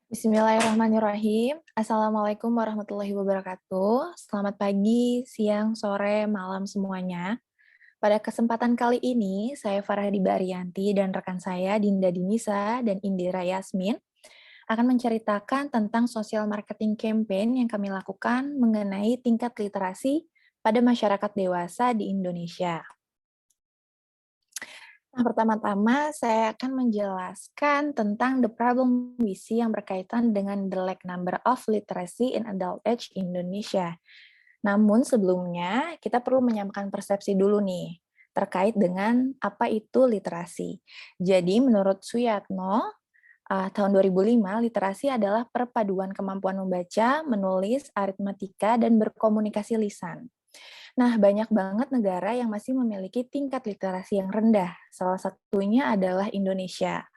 Bismillahirrahmanirrahim. Assalamualaikum warahmatullahi wabarakatuh. Selamat pagi, siang, sore, malam semuanya. Pada kesempatan kali ini, saya Farah Dibarianti dan rekan saya Dinda Dinisa dan Indira Yasmin akan menceritakan tentang social marketing campaign yang kami lakukan mengenai tingkat literasi pada masyarakat dewasa di Indonesia. Nah, pertama-tama saya akan menjelaskan tentang the problem we see yang berkaitan dengan the lack number of literacy in adult age Indonesia. Namun sebelumnya, kita perlu menyamakan persepsi dulu nih, terkait dengan apa itu literasi. Jadi menurut Suyatno, tahun 2005, literasi adalah perpaduan kemampuan membaca, menulis, aritmatika, dan berkomunikasi lisan. Nah, banyak banget negara yang masih memiliki tingkat literasi yang rendah. Salah satunya adalah Indonesia.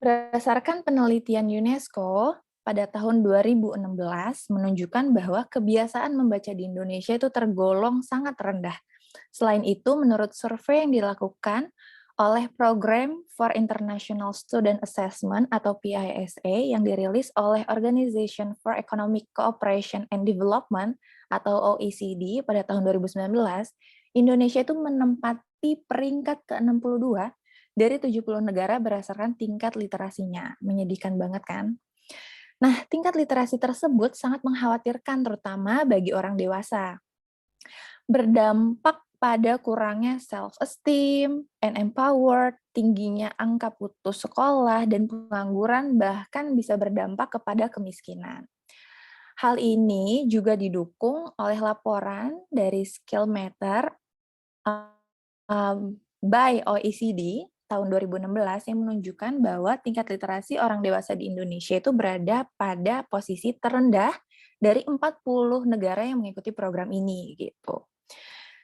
Berdasarkan penelitian UNESCO, pada tahun 2016 menunjukkan bahwa kebiasaan membaca di Indonesia itu tergolong sangat rendah. Selain itu, menurut survei yang dilakukan oleh Program for International Student Assessment atau PISA yang dirilis oleh Organization for Economic Cooperation and Development atau OECD pada tahun 2019, Indonesia itu menempati peringkat ke-62 dari 70 negara berdasarkan tingkat literasinya. Menyedihkan banget kan? Nah, tingkat literasi tersebut sangat mengkhawatirkan terutama bagi orang dewasa. Berdampak pada kurangnya self-esteem and empowered, tingginya angka putus sekolah, dan pengangguran bahkan bisa berdampak kepada kemiskinan. Hal ini juga didukung oleh laporan dari Skillmeter by OECD tahun 2016 yang menunjukkan bahwa tingkat literasi orang dewasa di Indonesia itu berada pada posisi terendah dari 40 negara yang mengikuti program ini gitu.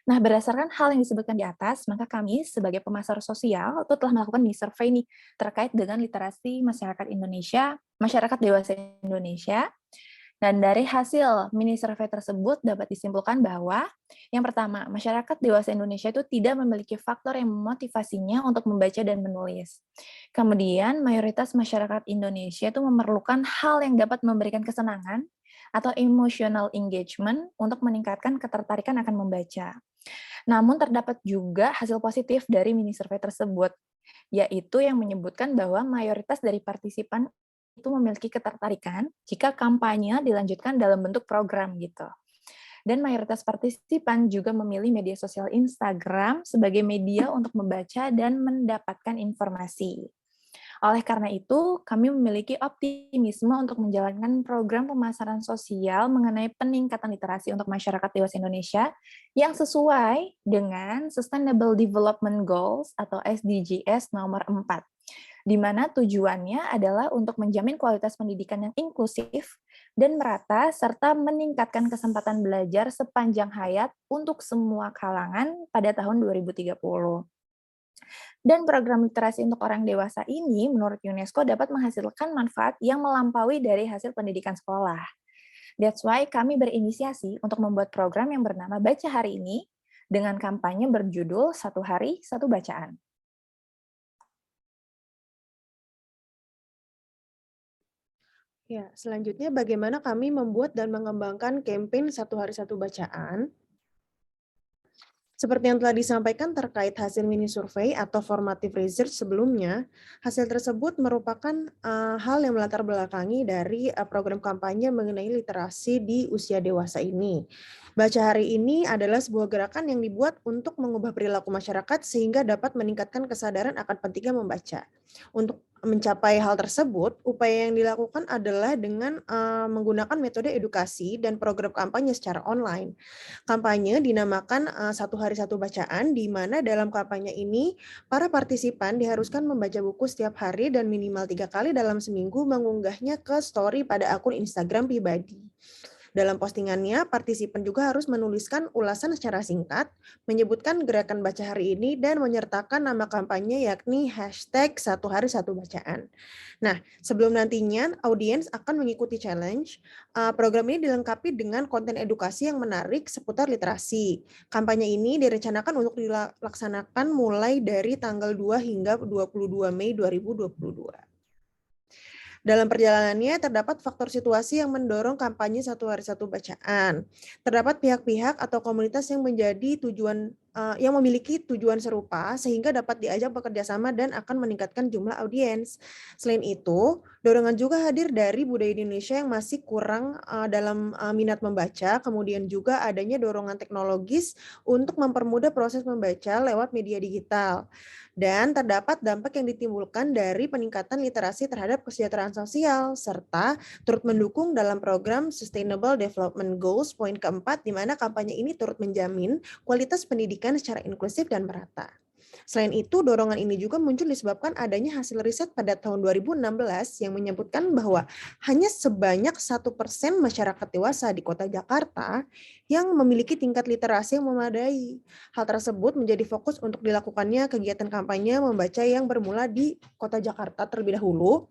Nah, berdasarkan hal yang disebutkan di atas, maka kami sebagai pemasar sosial itu telah melakukan survei nih terkait dengan literasi masyarakat Indonesia, masyarakat dewasa Indonesia. Dan dari hasil mini survei tersebut dapat disimpulkan bahwa yang pertama, masyarakat dewasa Indonesia itu tidak memiliki faktor yang memotivasinya untuk membaca dan menulis. Kemudian, mayoritas masyarakat Indonesia itu memerlukan hal yang dapat memberikan kesenangan atau emotional engagement untuk meningkatkan ketertarikan akan membaca. Namun terdapat juga hasil positif dari mini survei tersebut, yaitu yang menyebutkan bahwa mayoritas dari partisipan itu memiliki ketertarikan jika kampanye dilanjutkan dalam bentuk program gitu. Dan mayoritas partisipan juga memilih media sosial Instagram sebagai media untuk membaca dan mendapatkan informasi. Oleh karena itu, kami memiliki optimisme untuk menjalankan program pemasaran sosial mengenai peningkatan literasi untuk masyarakat dewasa Indonesia yang sesuai dengan Sustainable Development Goals atau SDGs nomor 4, di mana tujuannya adalah untuk menjamin kualitas pendidikan yang inklusif dan merata, serta meningkatkan kesempatan belajar sepanjang hayat untuk semua kalangan pada tahun 2030. Dan program literasi untuk orang dewasa ini, menurut UNESCO, dapat menghasilkan manfaat yang melampaui dari hasil pendidikan sekolah. That's why kami berinisiasi untuk membuat program yang bernama Baca Hari Ini, dengan kampanye berjudul Satu Hari, Satu Bacaan. Ya, selanjutnya bagaimana kami membuat dan mengembangkan campaign Satu Hari Satu Bacaan. Seperti yang telah disampaikan terkait hasil mini survei atau formative research sebelumnya, hasil tersebut merupakan hal yang melatar belakangi dari program kampanye mengenai literasi di usia dewasa ini. Baca Hari Ini adalah sebuah gerakan yang dibuat untuk mengubah perilaku masyarakat sehingga dapat meningkatkan kesadaran akan pentingnya membaca. Untuk mencapai hal tersebut, upaya yang dilakukan adalah dengan menggunakan metode edukasi dan program kampanye secara online. Kampanye dinamakan Satu Hari Satu Bacaan, di mana dalam kampanye ini para partisipan diharuskan membaca buku setiap hari dan minimal 3 kali dalam seminggu mengunggahnya ke story pada akun Instagram pribadi. Dalam postingannya, partisipan juga harus menuliskan ulasan secara singkat, menyebutkan gerakan baca hari ini, dan menyertakan nama kampanye yakni hashtag Satu Hari Satu Bacaan. Nah, sebelum nantinya audiens akan mengikuti challenge, program ini dilengkapi dengan konten edukasi yang menarik seputar literasi. Kampanye ini direncanakan untuk dilaksanakan mulai dari tanggal 2 hingga 22 Mei 2022. Dalam perjalanannya, terdapat faktor situasi yang mendorong kampanye satu hari satu bacaan. Terdapat pihak-pihak atau komunitas yang yang memiliki tujuan serupa sehingga dapat diajak bekerja sama dan akan meningkatkan jumlah audiens. Selain itu, dorongan juga hadir dari budaya Indonesia yang masih kurang dalam minat membaca, kemudian juga adanya dorongan teknologis untuk mempermudah proses membaca lewat media digital. Dan terdapat dampak yang ditimbulkan dari peningkatan literasi terhadap kesejahteraan sosial, serta turut mendukung dalam program Sustainable Development Goals poin keempat, di mana kampanye ini turut menjamin kualitas pendidikan secara inklusif dan merata. Selain itu, dorongan ini juga muncul disebabkan adanya hasil riset pada tahun 2016 yang menyebutkan bahwa hanya sebanyak 1% masyarakat dewasa di kota Jakarta yang memiliki tingkat literasi yang memadai. Hal tersebut menjadi fokus untuk dilakukannya kegiatan kampanye membaca yang bermula di kota Jakarta terlebih dahulu.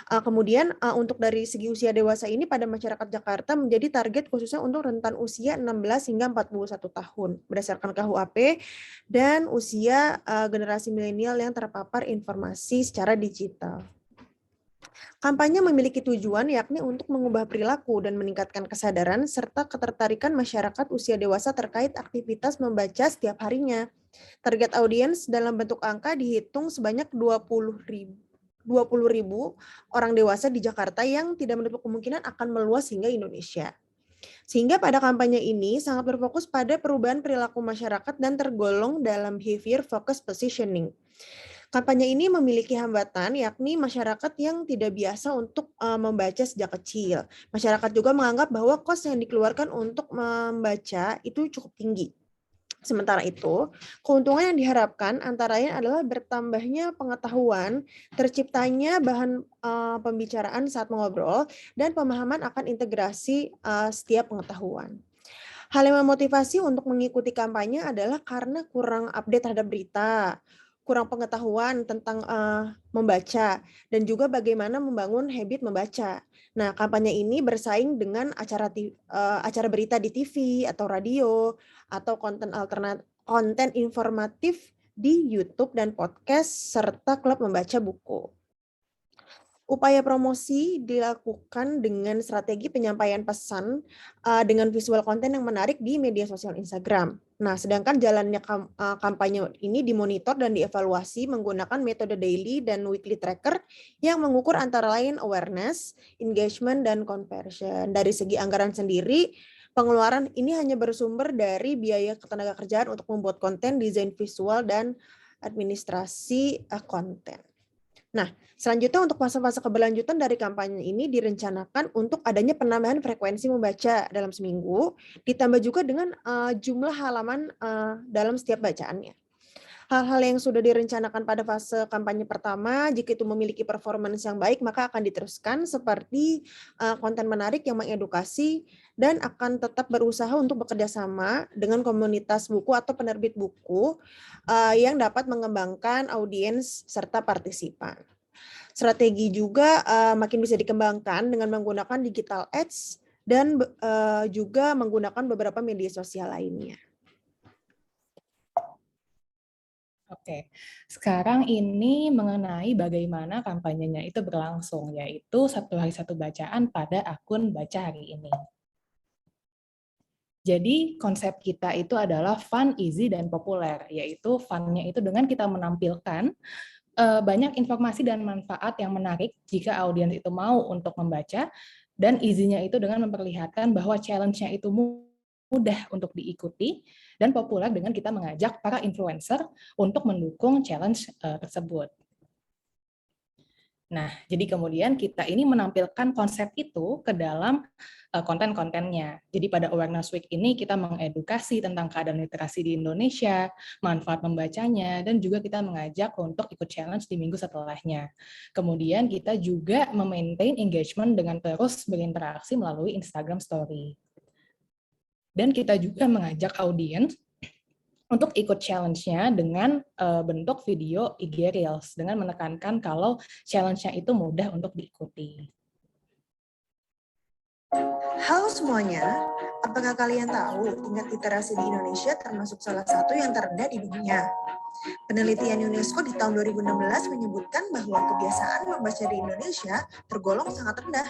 Kemudian untuk dari segi usia dewasa ini pada masyarakat Jakarta menjadi target khususnya untuk rentan usia 16 hingga 41 tahun berdasarkan KUHP dan usia generasi milenial yang terpapar informasi secara digital. Kampanye memiliki tujuan yakni untuk mengubah perilaku dan meningkatkan kesadaran serta ketertarikan masyarakat usia dewasa terkait aktivitas membaca setiap harinya. Target audiens dalam bentuk angka dihitung sebanyak 20.000 orang dewasa di Jakarta yang tidak menutup kemungkinan akan meluas hingga Indonesia. Sehingga pada kampanye ini sangat berfokus pada perubahan perilaku masyarakat dan tergolong dalam behavior focused positioning. Kampanye ini memiliki hambatan, yakni masyarakat yang tidak biasa untuk membaca sejak kecil. Masyarakat juga menganggap bahwa kos yang dikeluarkan untuk membaca itu cukup tinggi. Sementara itu, keuntungan yang diharapkan antara lain adalah bertambahnya pengetahuan, terciptanya bahan pembicaraan saat mengobrol, dan pemahaman akan integrasi setiap pengetahuan. Hal yang memotivasi untuk mengikuti kampanye adalah karena kurang update terhadap berita, kurang pengetahuan tentang membaca, dan juga bagaimana membangun habit membaca. Nah, kampanye ini bersaing dengan acara berita di TV atau radio, atau konten informatif di YouTube dan podcast, serta klub membaca buku. Upaya promosi dilakukan dengan strategi penyampaian pesan dengan visual konten yang menarik di media sosial Instagram. Nah, sedangkan jalannya kampanye ini dimonitor dan dievaluasi menggunakan metode daily dan weekly tracker yang mengukur antara lain awareness, engagement, dan conversion. Dari segi anggaran sendiri, pengeluaran ini hanya bersumber dari biaya ketenagakerjaan untuk membuat konten, desain visual, dan administrasi konten. Nah, selanjutnya untuk fase-fase keberlanjutan dari kampanye ini direncanakan untuk adanya penambahan frekuensi membaca dalam seminggu, ditambah juga dengan jumlah halaman dalam setiap bacaannya. Hal-hal yang sudah direncanakan pada fase kampanye pertama, jika itu memiliki performance yang baik, maka akan diteruskan seperti konten menarik yang mengedukasi dan akan tetap berusaha untuk bekerja sama dengan komunitas buku atau penerbit buku yang dapat mengembangkan audiens serta partisipan. Strategi juga makin bisa dikembangkan dengan menggunakan digital ads dan juga menggunakan beberapa media sosial lainnya. Oke, sekarang ini mengenai bagaimana kampanyenya itu berlangsung, yaitu satu hari satu bacaan pada akun Baca Hari Ini. Jadi konsep kita itu adalah fun, easy, dan populer, yaitu fun-nya itu dengan kita menampilkan banyak informasi dan manfaat yang menarik jika audiens itu mau untuk membaca, dan easy-nya itu dengan memperlihatkan bahwa challenge-nya itu mudah untuk diikuti, dan populer dengan kita mengajak para influencer untuk mendukung challenge tersebut. Nah, jadi kemudian kita ini menampilkan konsep itu ke dalam konten-kontennya. Jadi pada Awareness Week ini kita mengedukasi tentang keadaan literasi di Indonesia, manfaat membacanya, dan juga kita mengajak untuk ikut challenge di minggu setelahnya. Kemudian kita juga memaintain engagement dengan terus berinteraksi melalui Instagram Story. Dan kita juga mengajak audiens untuk ikut challenge-nya dengan bentuk video IG Reels, dengan menekankan kalau challenge-nya itu mudah untuk diikuti. Halo semuanya, Apakah kalian tahu tingkat literasi di Indonesia termasuk salah satu yang terendah di dunia? Penelitian UNESCO di tahun 2016 menyebutkan bahwa kebiasaan membaca di Indonesia tergolong sangat rendah.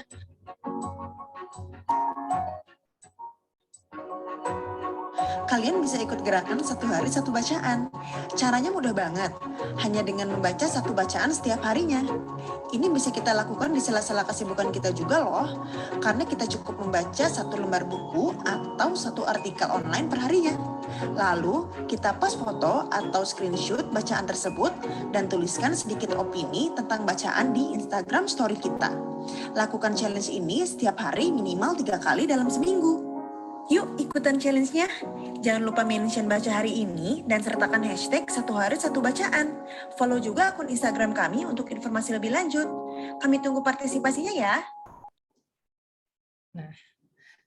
Kalian bisa ikut gerakan 1 hari 1 bacaan. Caranya mudah banget, hanya dengan membaca 1 bacaan setiap harinya. Ini bisa kita lakukan di sela-sela kesibukan kita juga loh, karena kita cukup membaca 1 lembar buku atau 1 artikel online per harinya. Lalu, kita post foto atau screenshot bacaan tersebut dan tuliskan sedikit opini tentang bacaan di Instagram story kita. Lakukan challenge ini setiap hari minimal 3 kali dalam seminggu. Yuk ikutan challenge-nya. Jangan lupa mention baca hari ini dan sertakan hashtag 1 hari 1 bacaan. Follow juga akun Instagram kami untuk informasi lebih lanjut. Kami tunggu partisipasinya ya. Nah,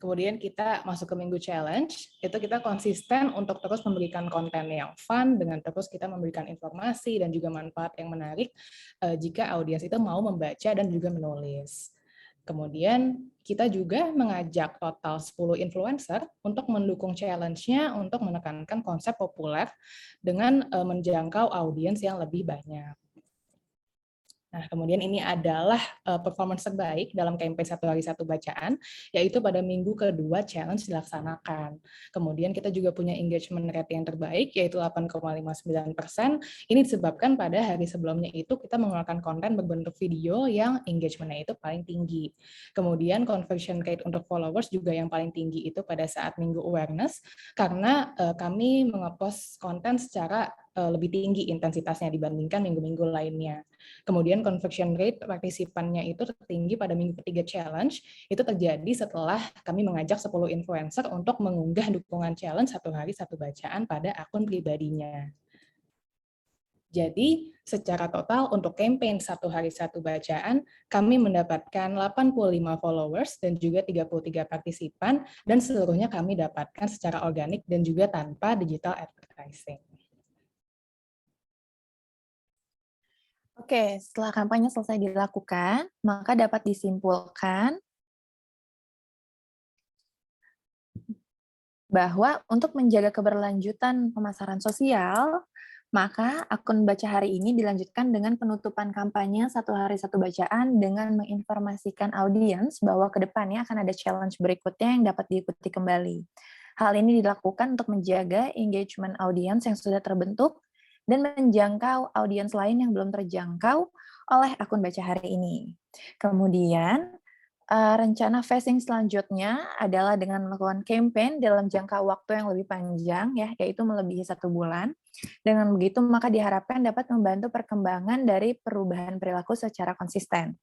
kemudian kita masuk ke minggu challenge, itu kita konsisten untuk terus memberikan konten yang fun, dengan terus kita memberikan informasi dan juga manfaat yang menarik jika audiens itu mau membaca dan juga menulis. Kemudian kita juga mengajak total 10 influencer untuk mendukung challenge-nya untuk menekankan konsep populer dengan menjangkau audiens yang lebih banyak. Nah, kemudian ini adalah performance terbaik dalam campaign 1 hari 1 bacaan, yaitu pada minggu kedua challenge dilaksanakan. Kemudian kita juga punya engagement rate yang terbaik, yaitu 8,59%. Ini disebabkan pada hari sebelumnya itu kita mengeluarkan konten berbentuk video yang engagement-nya itu paling tinggi. Kemudian conversion rate untuk followers juga yang paling tinggi itu pada saat minggu awareness, karena kami nge-post konten secara lebih tinggi intensitasnya dibandingkan minggu-minggu lainnya. Kemudian conversion rate partisipannya itu tertinggi pada minggu ketiga challenge, itu terjadi setelah kami mengajak 10 influencer untuk mengunggah dukungan challenge 1 hari 1 bacaan pada akun pribadinya. Jadi, secara total untuk campaign 1 hari 1 bacaan, kami mendapatkan 85 followers dan juga 33 partisipan, dan seluruhnya kami dapatkan secara organik dan juga tanpa digital advertising. Oke, setelah kampanye selesai dilakukan, maka dapat disimpulkan bahwa untuk menjaga keberlanjutan pemasaran sosial, maka akun Baca Hari ini dilanjutkan dengan penutupan kampanye 1 hari 1 bacaan dengan menginformasikan audiens bahwa ke depannya akan ada challenge berikutnya yang dapat diikuti kembali. Hal ini dilakukan untuk menjaga engagement audiens yang sudah terbentuk dan menjangkau audiens lain yang belum terjangkau oleh akun Baca Hari ini. Kemudian, rencana phasing selanjutnya adalah dengan melakukan campaign dalam jangka waktu yang lebih panjang, ya, yaitu melebihi 1 bulan. Dengan begitu, maka diharapkan dapat membantu perkembangan dari perubahan perilaku secara konsisten.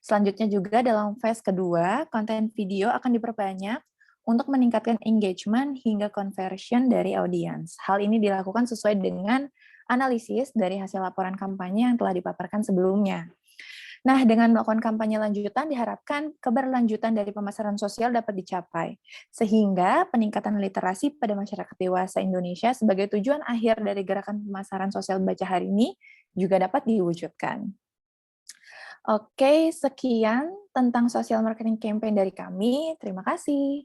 Selanjutnya juga dalam phase kedua, konten video akan diperbanyak untuk meningkatkan engagement hingga conversion dari audiens. Hal ini dilakukan sesuai dengan analisis dari hasil laporan kampanye yang telah dipaparkan sebelumnya. Nah, dengan melakukan kampanye lanjutan, diharapkan keberlanjutan dari pemasaran sosial dapat dicapai, sehingga peningkatan literasi pada masyarakat dewasa Indonesia sebagai tujuan akhir dari gerakan pemasaran sosial Baca Hari ini juga dapat diwujudkan. Oke, sekian tentang social marketing campaign dari kami. Terima kasih.